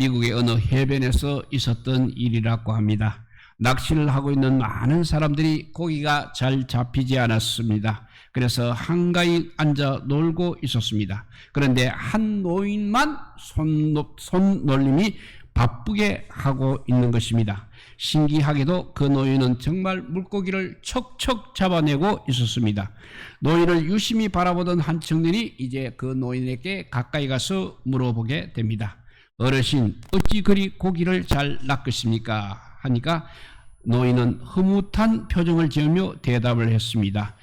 미국의 어느 해변에서 있었던 일이라고 합니다. 낚시를 하고 있는 많은 사람들이 고기가 잘 잡히지 않았습니다. 그래서 한가히 앉아 놀고 있었습니다. 그런데 한 노인만 손놀림이 바쁘게 하고 있는 것입니다. 신기하게도 그 노인은 정말 물고기를 척척 잡아내고 있었습니다. 노인을 유심히 바라보던 한 청년이 이제 그 노인에게 가까이 가서 물어보게 됩니다. 어르신, 어찌 그리 고기를 잘 낚으십니까? 하니까 노인은 흐뭇한 표정을 지으며 대답을 했습니다.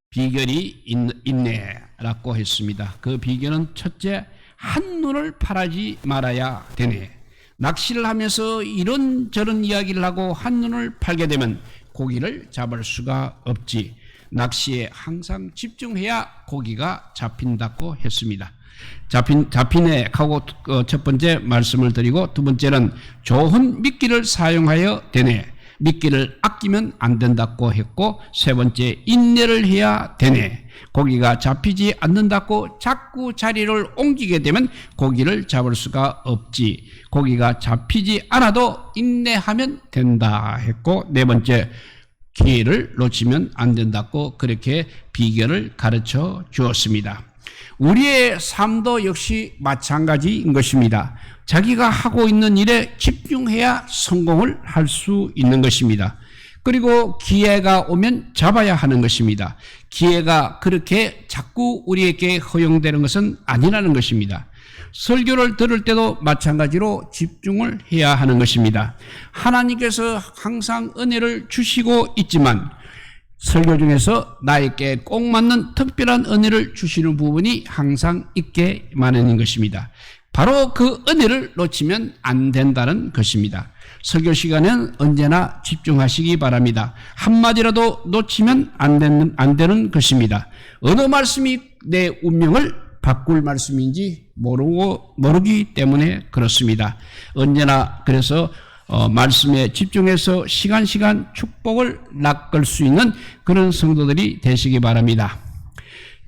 비결이 있네 라고 했습니다. 그 비결은 첫째, 한눈을 팔지 말아야 되네. 낚시를 하면서 이런저런 이야기를 하고 한눈을 팔게 되면 고기를 잡을 수가 없지. 낚시에 항상 집중해야 고기가 잡힌다고 했습니다. 잡히네 하고 첫 번째 말씀을 드리고, 두 번째는 좋은 미끼를 사용하여 되네. 미끼를 아끼면 안 된다고 했고, 세 번째 인내를 해야 되네. 고기가 잡히지 않는다고 자꾸 자리를 옮기게 되면 고기를 잡을 수가 없지. 고기가 잡히지 않아도 인내하면 된다 했고, 네 번째 기회를 놓치면 안 된다고 그렇게 비결을 가르쳐 주었습니다. 우리의 삶도 역시 마찬가지인 것입니다. 자기가 하고 있는 일에 집중해야 성공을 할 수 있는 것입니다. 그리고 기회가 오면 잡아야 하는 것입니다. 기회가 그렇게 자꾸 우리에게 허용되는 것은 아니라는 것입니다. 설교를 들을 때도 마찬가지로 집중을 해야 하는 것입니다. 하나님께서 항상 은혜를 주시고 있지만 설교 중에서 나에게 꼭 맞는 특별한 은혜를 주시는 부분이 항상 있게 마련인 것입니다. 바로 그 은혜를 놓치면 안 된다는 것입니다. 설교 시간은 언제나 집중하시기 바랍니다. 한마디라도 놓치면 안 되는 것입니다. 어느 말씀이 내 운명을 바꿀 말씀인지 모르기 때문에 그렇습니다. 언제나 그래서 말씀에 집중해서 시간 축복을 낚을 수 있는 그런 성도들이 되시기 바랍니다.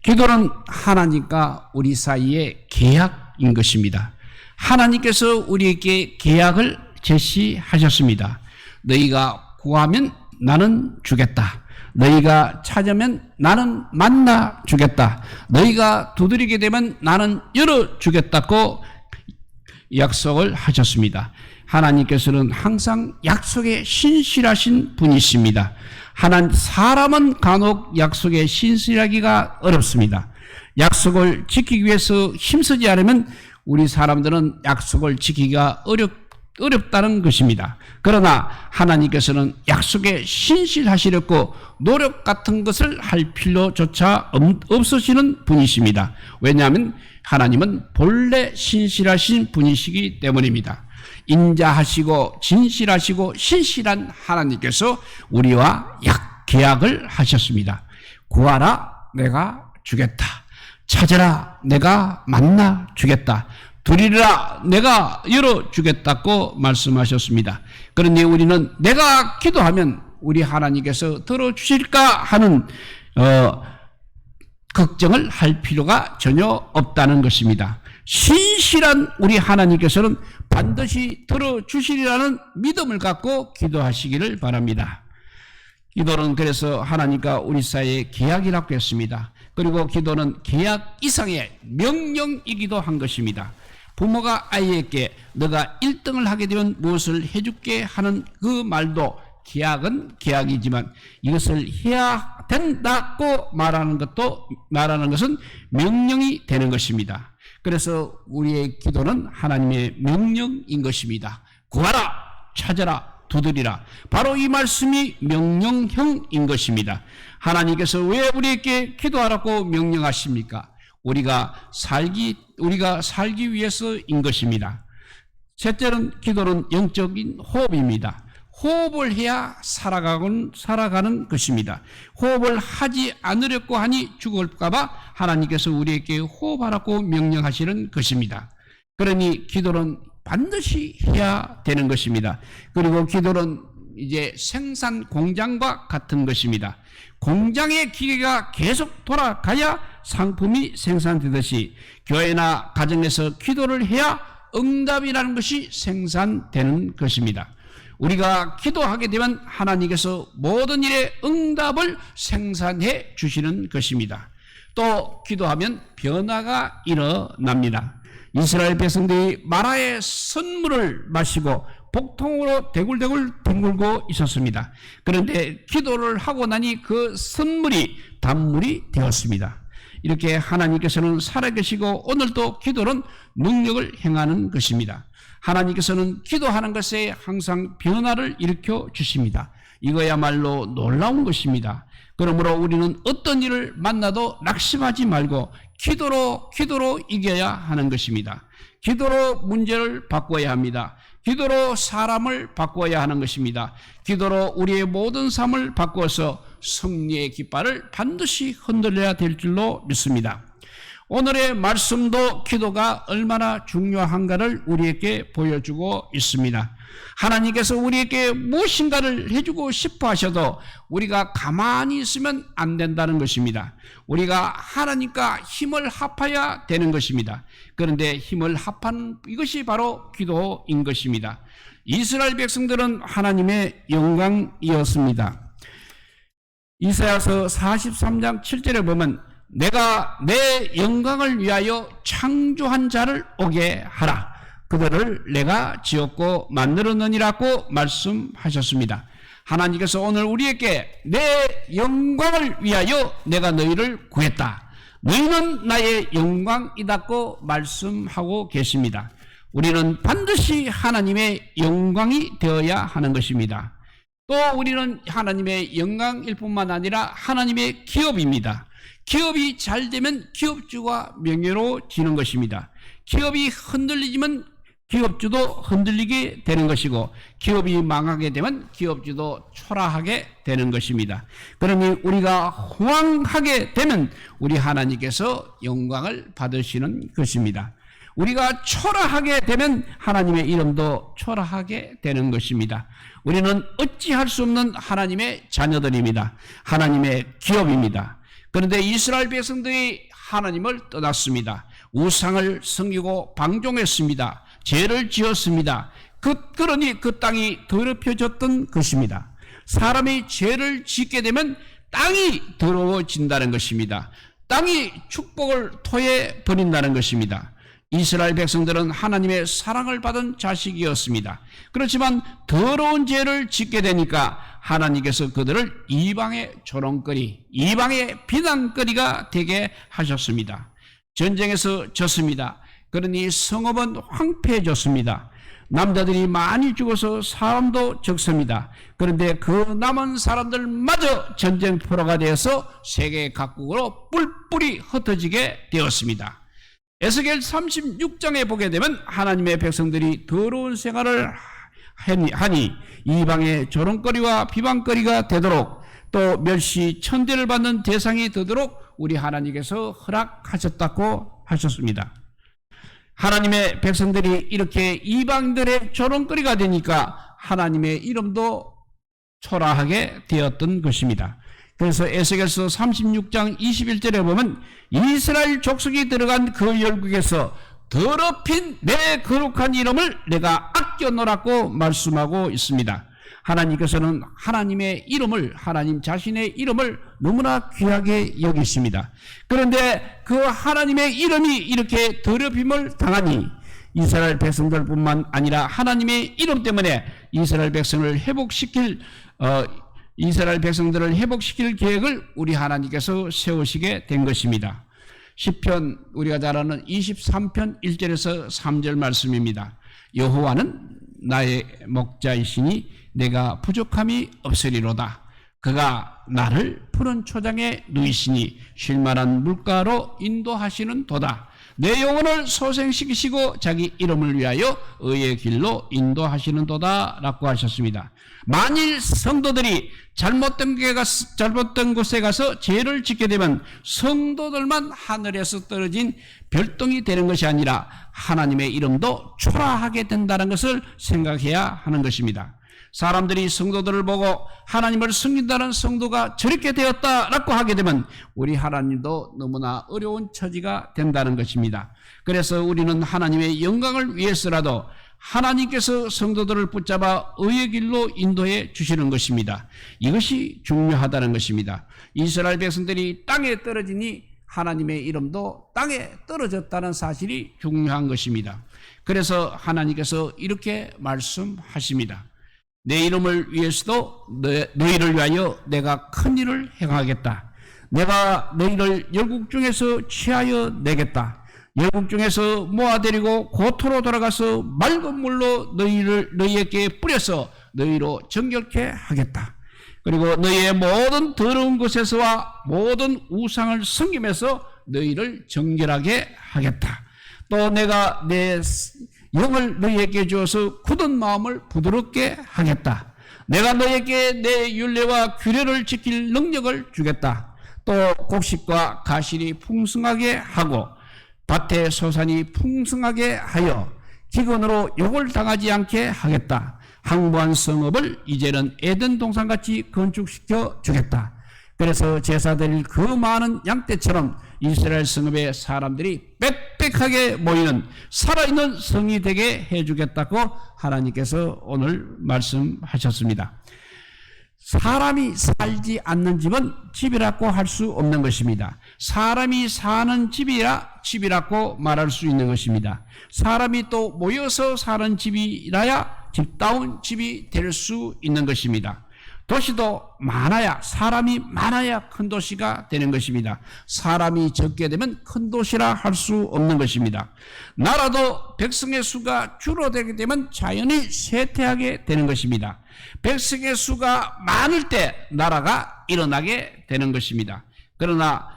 기도는 하나님과 우리 사이의 계약인 것입니다. 하나님께서 우리에게 계약을 제시하셨습니다. 너희가 구하면 나는 주겠다. 너희가 찾으면 나는 만나 주겠다. 너희가 두드리게 되면 나는 열어 주겠다고 약속을 하셨습니다. 하나님께서는 항상 약속에 신실하신 분이십니다. 사람은 간혹 약속에 신실하기가 어렵습니다. 약속을 지키기 위해서 힘쓰지 않으면 우리 사람들은 약속을 지키기가 어렵다는 것입니다. 그러나 하나님께서는 약속에 신실하시렸고 노력 같은 것을 할 필요조차 없으시는 분이십니다. 왜냐하면 하나님은 본래 신실하신 분이시기 때문입니다. 인자하시고 진실하시고 신실한 하나님께서 우리와 계약을 하셨습니다. 구하라 내가 주겠다. 찾으라 내가 만나 주겠다. 두리라 내가 열어주겠다고 말씀하셨습니다. 그런데 우리는 내가 기도하면 우리 하나님께서 들어주실까 하는 걱정을 할 필요가 전혀 없다는 것입니다. 신실한 우리 하나님께서는 반드시 들어주시리라는 믿음을 갖고 기도하시기를 바랍니다. 기도는 그래서 하나님과 우리 사이의 계약이라고 했습니다. 그리고 기도는 계약 이상의 명령이기도 한 것입니다. 부모가 아이에게 너가 1등을 하게 되면 무엇을 해줄게 하는 그 말도 계약은 계약이지만 이것을 해야 된다고 말하는 것은 명령이 되는 것입니다. 그래서 우리의 기도는 하나님의 명령인 것입니다. 구하라, 찾아라, 두드리라. 바로 이 말씀이 명령형인 것입니다. 하나님께서 왜 우리에게 기도하라고 명령하십니까? 우리가 살기 위해서인 것입니다. 셋째는 기도는 영적인 호흡입니다. 호흡을 해야 살아가는 것입니다. 호흡을 하지 않으려고 하니 죽을까봐 하나님께서 우리에게 호흡하라고 명령하시는 것입니다. 그러니 기도는 반드시 해야 되는 것입니다. 그리고 기도는 이제 생산 공장과 같은 것입니다. 공장의 기계가 계속 돌아가야 상품이 생산되듯이 교회나 가정에서 기도를 해야 응답이라는 것이 생산되는 것입니다. 우리가 기도하게 되면 하나님께서 모든 일에 응답을 생산해 주시는 것입니다. 또 기도하면 변화가 일어납니다. 이스라엘 백성들이 마라의 선물을 마시고 복통으로 대굴대굴 뒹굴고 있었습니다. 그런데 기도를 하고 나니 그 선물이 단물이 되었습니다. 이렇게 하나님께서는 살아계시고 오늘도 기도는 능력을 행하는 것입니다. 하나님께서는 기도하는 것에 항상 변화를 일으켜 주십니다. 이거야말로 놀라운 것입니다. 그러므로 우리는 어떤 일을 만나도 낙심하지 말고 기도로 이겨야 하는 것입니다. 기도로 문제를 바꿔야 합니다. 기도로 사람을 바꿔야 하는 것입니다. 기도로 우리의 모든 삶을 바꿔서 승리의 깃발을 반드시 흔들어야 될 줄로 믿습니다. 오늘의 말씀도 기도가 얼마나 중요한가를 우리에게 보여주고 있습니다. 하나님께서 우리에게 무엇인가를 해주고 싶어 하셔도 우리가 가만히 있으면 안 된다는 것입니다. 우리가 하나님과 힘을 합해야 되는 것입니다. 그런데 힘을 합한 이것이 바로 기도인 것입니다. 이스라엘 백성들은 하나님의 영광이었습니다. 이사야서 43장 7절에 보면 내가 내 영광을 위하여 창조한 자를 오게 하라. 그들을 내가 지었고 만들었느니라고 말씀하셨습니다. 하나님께서 오늘 우리에게 내 영광을 위하여 내가 너희를 구했다. 너희는 나의 영광이다고 말씀하고 계십니다. 우리는 반드시 하나님의 영광이 되어야 하는 것입니다. 또 우리는 하나님의 영광일 뿐만 아니라 하나님의 기업입니다. 기업이 잘 되면 기업주가 명예로워지는 것입니다. 기업이 흔들리지만 기업주도 흔들리게 되는 것이고 기업이 망하게 되면 기업주도 초라하게 되는 것입니다. 그러니 우리가 호황하게 되면 우리 하나님께서 영광을 받으시는 것입니다. 우리가 초라하게 되면 하나님의 이름도 초라하게 되는 것입니다. 우리는 어찌할 수 없는 하나님의 자녀들입니다. 하나님의 기업입니다. 그런데 이스라엘 백성들이 하나님을 떠났습니다. 우상을 섬기고 방종했습니다. 죄를 지었습니다. 그러니 그 땅이 더럽혀졌던 것입니다. 사람이 죄를 짓게 되면 땅이 더러워진다는 것입니다. 땅이 축복을 토해 버린다는 것입니다. 이스라엘 백성들은 하나님의 사랑을 받은 자식이었습니다. 그렇지만 더러운 죄를 짓게 되니까 하나님께서 그들을 이방의 조롱거리, 이방의 비난거리가 되게 하셨습니다. 전쟁에서 졌습니다. 그러니 성읍은 황폐해졌습니다. 남자들이 많이 죽어서 사람도 적습니다. 그런데 그 남은 사람들마저 전쟁포로가 되어서 세계 각국으로 뿔뿔이 흩어지게 되었습니다. 에스겔 36장에 보게 되면 하나님의 백성들이 더러운 생활을 하니 이방의 조롱거리와 비방거리가 되도록 또 멸시 천대를 받는 대상이 되도록 우리 하나님께서 허락하셨다고 하셨습니다. 하나님의 백성들이 이렇게 이방들의 조롱거리가 되니까 하나님의 이름도 초라하게 되었던 것입니다. 그래서 에스겔서 36장 21절에 보면 이스라엘 족속이 들어간 그 열국에서 더럽힌 내 거룩한 이름을 내가 아껴놓으라고 말씀하고 있습니다. 하나님께서는 하나님의 이름을, 하나님 자신의 이름을 너무나 귀하게 여기십니다. 그런데 그 하나님의 이름이 이렇게 더럽힘을 당하니 이스라엘 백성들뿐만 아니라 하나님의 이름 때문에 이스라엘 백성을 이스라엘 백성들을 회복시킬 계획을 우리 하나님께서 세우시게 된 것입니다. 시편 우리가 잘 아는 23편 1절에서 3절 말씀입니다. 여호와는 나의 목자이시니 내가 부족함이 없으리로다. 그가 나를 푸른 초장에 누이시니 쉴만한 물가로 인도하시는 도다. 내 영혼을 소생시키시고 자기 이름을 위하여 의의 길로 인도하시는 도다 라고 하셨습니다. 만일 성도들이 잘못된 곳에 가서 죄를 짓게 되면 성도들만 하늘에서 떨어진 별똥이 되는 것이 아니라 하나님의 이름도 초라하게 된다는 것을 생각해야 하는 것입니다. 사람들이 성도들을 보고 하나님을 섬긴다는 성도가 저렇게 되었다라고 하게 되면 우리 하나님도 너무나 어려운 처지가 된다는 것입니다. 그래서 우리는 하나님의 영광을 위해서라도 하나님께서 성도들을 붙잡아 의의 길로 인도해 주시는 것입니다. 이것이 중요하다는 것입니다. 이스라엘 백성들이 땅에 떨어지니 하나님의 이름도 땅에 떨어졌다는 사실이 중요한 것입니다. 그래서 하나님께서 이렇게 말씀하십니다. 내 이름을 위해서도 너희를 위하여 내가 큰 일을 행하겠다. 내가 너희를 열국 중에서 취하여 내겠다. 열국 중에서 모아들이고 고토로 돌아가서 맑은 물로 너희에게 뿌려서 너희로 정결케 하겠다. 그리고 너희의 모든 더러운 것에서와 모든 우상을 섬김에서 너희를 정결하게 하겠다. 또 내가 내 영을 너희에게 주어서 굳은 마음을 부드럽게 하겠다. 내가 너희에게 내 율례와 규례를 지킬 능력을 주겠다. 또 곡식과 가실이 풍성하게 하고 밭의 소산이 풍성하게 하여 기근으로 욕을 당하지 않게 하겠다. 항구한 성읍을 이제는 에덴 동산같이 건축시켜 주겠다. 그래서 제사드릴 그 많은 양떼처럼 이스라엘 성읍의 사람들이 빽빽하게 모이는 살아있는 성이 되게 해주겠다고 하나님께서 오늘 말씀하셨습니다. 사람이 살지 않는 집은 집이라고 할 수 없는 것입니다. 사람이 사는 집이라고 말할 수 있는 것입니다. 사람이 또 모여서 사는 집이라야 집다운 집이 될 수 있는 것입니다. 도시도 많아야, 사람이 많아야 큰 도시가 되는 것입니다. 사람이 적게 되면 큰 도시라 할 수 없는 것입니다. 나라도 백성의 수가 줄어들게 되면 자연히 쇠퇴하게 되는 것입니다. 백성의 수가 많을 때 나라가 일어나게 되는 것입니다. 그러나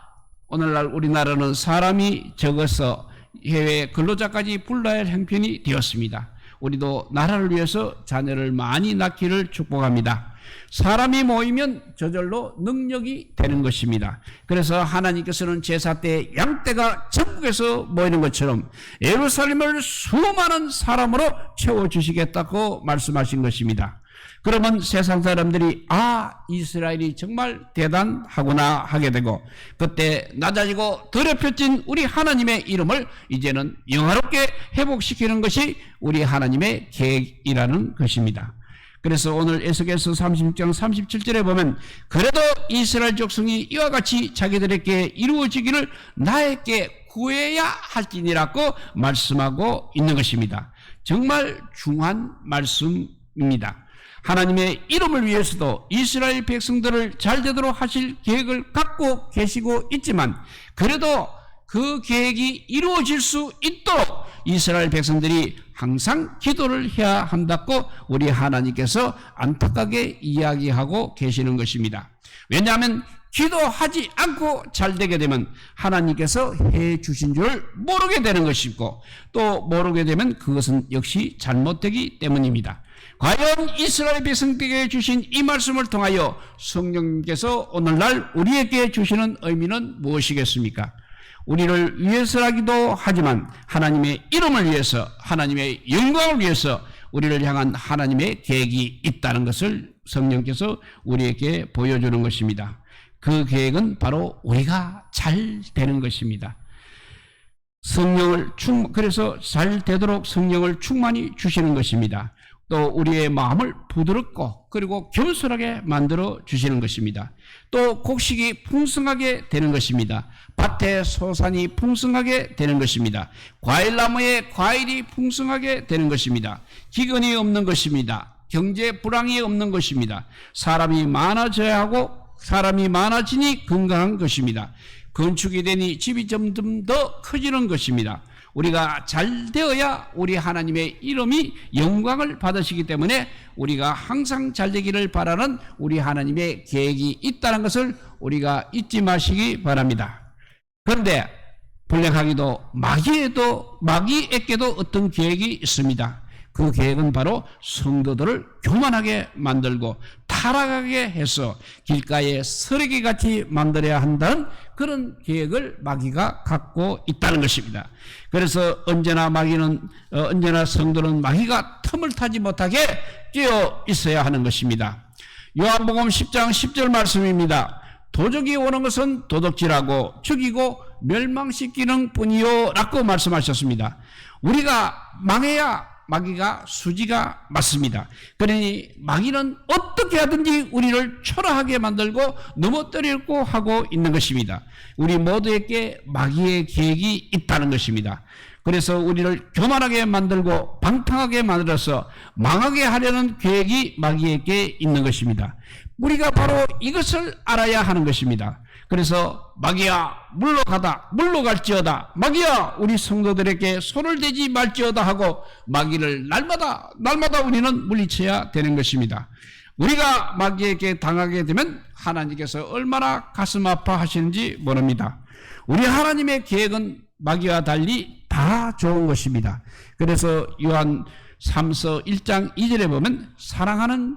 오늘날 우리나라는 사람이 적어서 해외 근로자까지 불러야 할 형편이 되었습니다. 우리도 나라를 위해서 자녀를 많이 낳기를 축복합니다. 사람이 모이면 저절로 능력이 되는 것입니다. 그래서 하나님께서는 제사 때 양떼가 전국에서 모이는 것처럼 예루살렘을 수많은 사람으로 채워주시겠다고 말씀하신 것입니다. 그러면 세상 사람들이 이스라엘이 정말 대단하구나 하게 되고, 그때 낮아지고 더럽혀진 우리 하나님의 이름을 이제는 영화롭게 회복시키는 것이 우리 하나님의 계획이라는 것입니다. 그래서 오늘 에스겔서 36장 37절에 보면 그래도 이스라엘 족속이 이와 같이 자기들에게 이루어지기를 나에게 구해야 할지니라고 말씀하고 있는 것입니다. 정말 중요한 말씀입니다. 하나님의 이름을 위해서도 이스라엘 백성들을 잘되도록 하실 계획을 갖고 계시고 있지만, 그래도 그 계획이 이루어질 수 있도록 이스라엘 백성들이 항상 기도를 해야 한다고 우리 하나님께서 안타깝게 이야기하고 계시는 것입니다. 왜냐하면 기도하지 않고 잘되게 되면 하나님께서 해 주신 줄 모르게 되는 것이고, 또 모르게 되면 그것은 역시 잘못되기 때문입니다. 과연 이스라엘 백성에게 주신 이 말씀을 통하여 성령님께서 오늘날 우리에게 주시는 의미는 무엇이겠습니까? 우리를 위해서라기도 하지만 하나님의 이름을 위해서, 하나님의 영광을 위해서 우리를 향한 하나님의 계획이 있다는 것을 성령께서 우리에게 보여주는 것입니다. 그 계획은 바로 우리가 잘 되는 것입니다. 그래서 잘 되도록 성령을 충만히 주시는 것입니다. 또 우리의 마음을 부드럽고 그리고 겸손하게 만들어 주시는 것입니다. 또 곡식이 풍성하게 되는 것입니다. 밭에 소산이 풍성하게 되는 것입니다. 과일나무에 과일이 풍성하게 되는 것입니다. 기근이 없는 것입니다. 경제 불황이 없는 것입니다. 사람이 많아져야 하고 사람이 많아지니 건강한 것입니다. 건축이 되니 집이 점점 더 커지는 것입니다. 우리가 잘 되어야 우리 하나님의 이름이 영광을 받으시기 때문에 우리가 항상 잘 되기를 바라는 우리 하나님의 계획이 있다는 것을 우리가 잊지 마시기 바랍니다. 그런데 불행하기도 마귀에게도 어떤 계획이 있습니다. 그 계획은 바로 성도들을 교만하게 만들고 타락하게 해서 길가에 쓰레기같이 만들어야 한다는 그런 계획을 마귀가 갖고 있다는 것입니다. 그래서 언제나 성도는 마귀가 틈을 타지 못하게 끼어 있어야 하는 것입니다. 요한복음 10장 10절 말씀입니다. 도적이 오는 것은 도둑질하고 죽이고 멸망시키는 뿐이요 라고 말씀하셨습니다. 우리가 망해야 마귀가 수지가 맞습니다. 그러니 마귀는 어떻게 하든지 우리를 초라하게 만들고 넘어뜨리려고 하고 있는 것입니다. 우리 모두에게 마귀의 계획이 있다는 것입니다. 그래서 우리를 교만하게 만들고 방탕하게 만들어서 망하게 하려는 계획이 마귀에게 있는 것입니다. 우리가 바로 이것을 알아야 하는 것입니다. 그래서 마귀야 물러갈지어다, 마귀야 우리 성도들에게 손을 대지 말지어다 하고 마귀를 날마다 우리는 물리쳐야 되는 것입니다. 우리가 마귀에게 당하게 되면 하나님께서 얼마나 가슴 아파하시는지 모릅니다. 우리 하나님의 계획은 마귀와 달리 다 좋은 것입니다. 그래서 요한 3서 1장 2절에 보면 사랑하는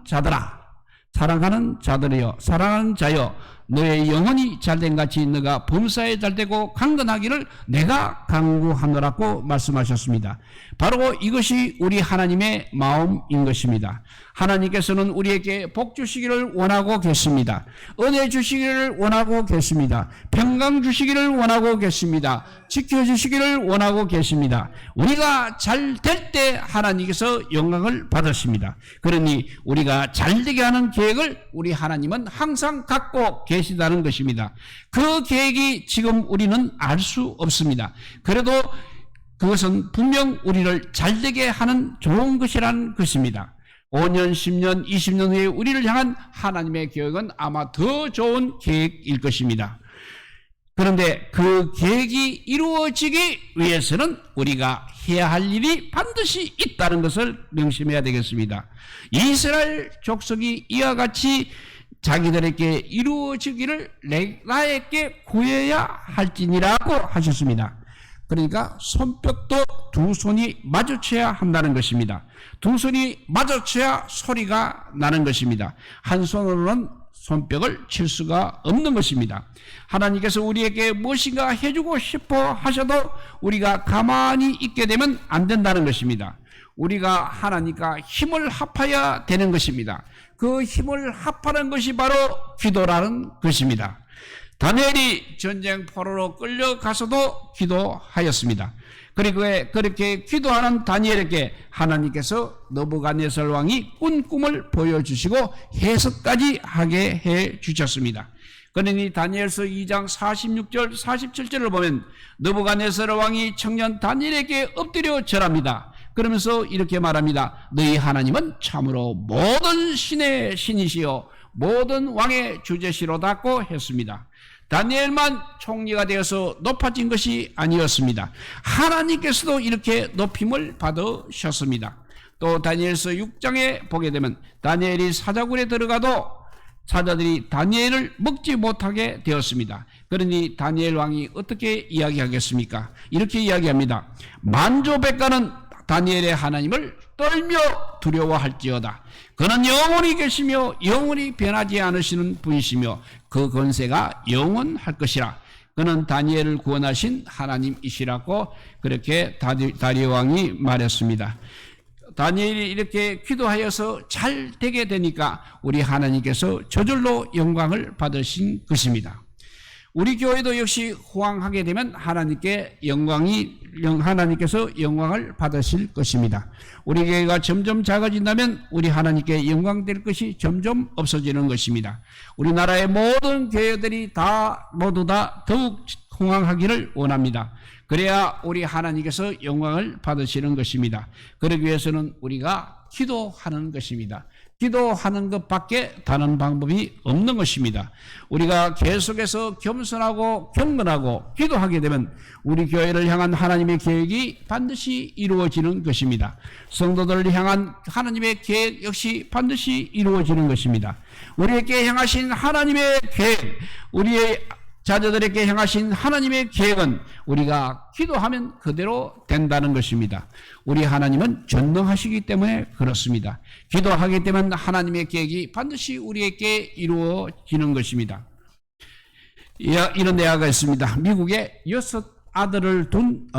자들이여 사랑하는 자여 너의 영혼이 잘된 같이 너가 범사에 잘되고 강건하기를 내가 간구하노라고 말씀하셨습니다. 바로 이것이 우리 하나님의 마음인 것입니다. 하나님께서는 우리에게 복 주시기를 원하고 계십니다. 은혜 주시기를 원하고 계십니다. 평강 주시기를 원하고 계십니다. 지켜주시기를 원하고 계십니다. 우리가 잘 될 때 하나님께서 영광을 받으십니다. 그러니 우리가 잘되게 하는 계획을 우리 하나님은 항상 갖고 계시다는 것입니다. 그 계획이 지금 우리는 알 수 없습니다. 그래도 그것은 분명 우리를 잘되게 하는 좋은 것이라는 것입니다. 5년, 10년, 20년 후에 우리를 향한 하나님의 계획은 아마 더 좋은 계획일 것입니다. 그런데 그 계획이 이루어지기 위해서는 우리가 해야 할 일이 반드시 있다는 것을 명심해야 되겠습니다. 이스라엘 족속이 이와 같이 자기들에게 이루어지기를 나에게 구해야 할지니라고 하셨습니다. 그러니까 손뼉도 두 손이 마주쳐야 한다는 것입니다. 두 손이 마주쳐야 소리가 나는 것입니다. 한 손으로는 손뼉을 칠 수가 없는 것입니다. 하나님께서 우리에게 무엇인가 해주고 싶어 하셔도 우리가 가만히 있게 되면 안 된다는 것입니다. 우리가 하나님과 힘을 합해야 되는 것입니다. 그 힘을 합하는 것이 바로 기도라는 것입니다. 다니엘이 전쟁 포로로 끌려가서도 기도하였습니다. 그리고 그렇게 기도하는 다니엘에게 하나님께서 느부갓네살 왕이 꾼 꿈을 보여주시고 해석까지 하게 해 주셨습니다. 그러니 다니엘서 2장 46절 47절을 보면 느부갓네살 왕이 청년 다니엘에게 엎드려 절합니다. 그러면서 이렇게 말합니다. 너희 하나님은 참으로 모든 신의 신이시요 모든 왕의 주제시로다고 했습니다. 다니엘만 총리가 되어서 높아진 것이 아니었습니다. 하나님께서도 이렇게 높임을 받으셨습니다. 또 다니엘서 6장에 보게 되면 다니엘이 사자굴에 들어가도 사자들이 다니엘을 먹지 못하게 되었습니다. 그러니 다니엘 왕이 어떻게 이야기하겠습니까? 이렇게 이야기합니다. 만조백가는 다니엘의 하나님을 떨며 두려워할지어다. 그는 영원히 계시며 영원히 변하지 않으시는 분이시며 그 권세가 영원할 것이라. 그는 다니엘을 구원하신 하나님이시라고 그렇게 다리오 왕이 말했습니다. 다니엘이 이렇게 기도하여서 잘 되게 되니까 우리 하나님께서 저절로 영광을 받으신 것입니다. 우리 교회도 역시 호황하게 되면 하나님께서 영광을 받으실 것입니다. 우리 교회가 점점 작아진다면 우리 하나님께 영광될 것이 점점 없어지는 것입니다. 우리나라의 모든 교회들이 모두 다 더욱 호황하기를 원합니다. 그래야 우리 하나님께서 영광을 받으시는 것입니다. 그러기 위해서는 우리가 기도하는 것입니다. 기도하는 것밖에 다른 방법이 없는 것입니다. 우리가 계속해서 겸손하고 경건하고 기도하게 되면 우리 교회를 향한 하나님의 계획이 반드시 이루어지는 것입니다. 성도들을 향한 하나님의 계획 역시 반드시 이루어지는 것입니다. 우리에게 향하신 하나님의 계획, 우리의 자녀들에게 향하신 하나님의 계획은 우리가 기도하면 그대로 된다는 것입니다. 우리 하나님은 전능하시기 때문에 그렇습니다. 기도하기 때문에 하나님의 계획이 반드시 우리에게 이루어지는 것입니다. 이런 대화가 있습니다. 미국에 6자녀를 둔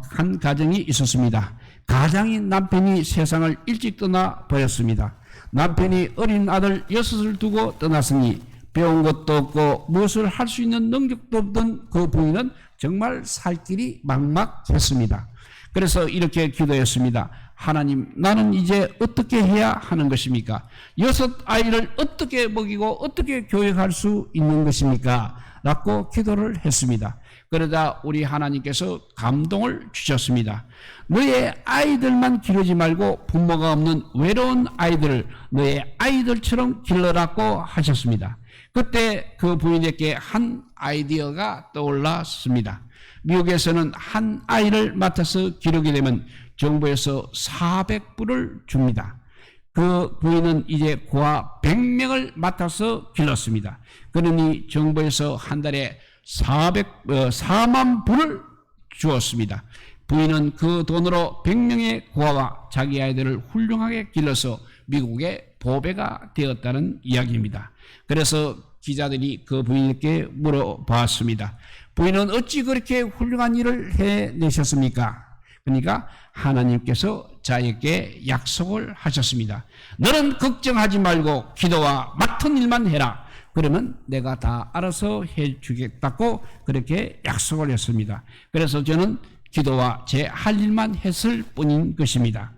한 가정이 있었습니다. 가장인 남편이 세상을 일찍 떠나 버렸습니다. 남편이 어린 아들 6을 두고 떠났으니 배운 것도 없고 무엇을 할 수 있는 능력도 없던 그 부인은 정말 살 길이 막막했습니다. 그래서 이렇게 기도했습니다. 하나님, 나는 이제 어떻게 해야 하는 것입니까? 6아이를 어떻게 먹이고 어떻게 교육할 수 있는 것입니까? 라고 기도를 했습니다. 그러다 우리 하나님께서 감동을 주셨습니다. 너의 아이들만 기르지 말고 부모가 없는 외로운 아이들을 너의 아이들처럼 길러라고 하셨습니다. 그때 그 부인에게 한 아이디어가 떠올랐습니다. 미국에서는 한 아이를 맡아서 기르게 되면 정부에서 400불을 줍니다. 그 부인은 이제 고아 100명을 맡아서 길렀습니다. 그러니 정부에서 한 달에 4만 불을 주었습니다. 부인은 그 돈으로 100명의 고아와 자기 아이들을 훌륭하게 길러서 미국의 보배가 되었다는 이야기입니다. 그래서 기자들이 그 부인에게 물어봤습니다. 부인은 어찌 그렇게 훌륭한 일을 해내셨습니까? 그러니까 하나님께서 자에게 약속을 하셨습니다. 너는 걱정하지 말고 기도와 맡은 일만 해라. 그러면 내가 다 알아서 해주겠다고 그렇게 약속을 했습니다. 그래서 저는 기도와 제 할 일만 했을 뿐인 것입니다.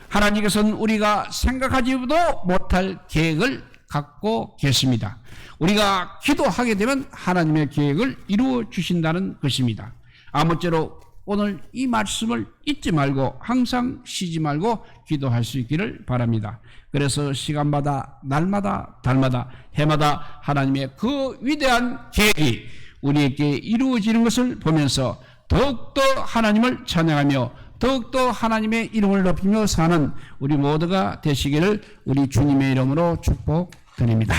하나님께서는 우리가 생각하지도 못할 계획을 갖고 계십니다. 우리가 기도하게 되면 하나님의 계획을 이루어 주신다는 것입니다. 아무쪼록 오늘 이 말씀을 잊지 말고 항상 쉬지 말고 기도할 수 있기를 바랍니다. 그래서 시간마다 날마다 달마다 해마다 하나님의 그 위대한 계획이 우리에게 이루어지는 것을 보면서 더욱더 하나님을 찬양하며 더욱더 하나님의 이름을 높이며 사는 우리 모두가 되시기를 우리 주님의 이름으로 축복드립니다.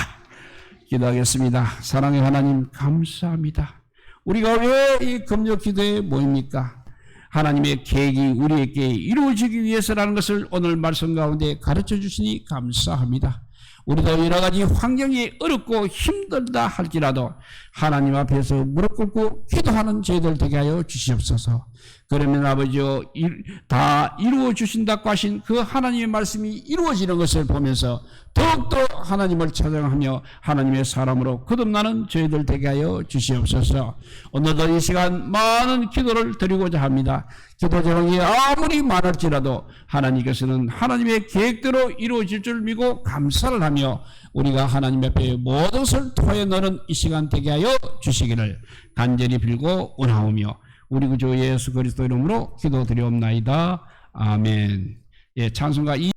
기도하겠습니다. 사랑의 하나님, 감사합니다. 우리가 왜 이 금요 기도에 모입니까? 하나님의 계획이 우리에게 이루어지기 위해서라는 것을 오늘 말씀 가운데 가르쳐 주시니 감사합니다. 우리도 여러 가지 환경이 어렵고 힘들다 할지라도 하나님 앞에서 무릎 꿇고 기도하는 저희들 되게 하여 주시옵소서. 그러면 아버지요, 다 이루어 주신다고 하신 그 하나님의 말씀이 이루어지는 것을 보면서 더욱더 하나님을 찬양하며 하나님의 사람으로 거듭나는 저희들 되게 하여 주시옵소서. 오늘도 이 시간 많은 기도를 드리고자 합니다. 기도 제목이 아무리 많을지라도 하나님께서는 하나님의 계획대로 이루어질 줄 믿고 감사를 하며 우리가 하나님 앞에 모든 것을 토해 넣는 이 시간 되게 하여 주시기를 간절히 빌고 원하오며 우리 구주 예수 그리스도 이름으로 기도드리옵나이다. 아멘. 예, 찬송가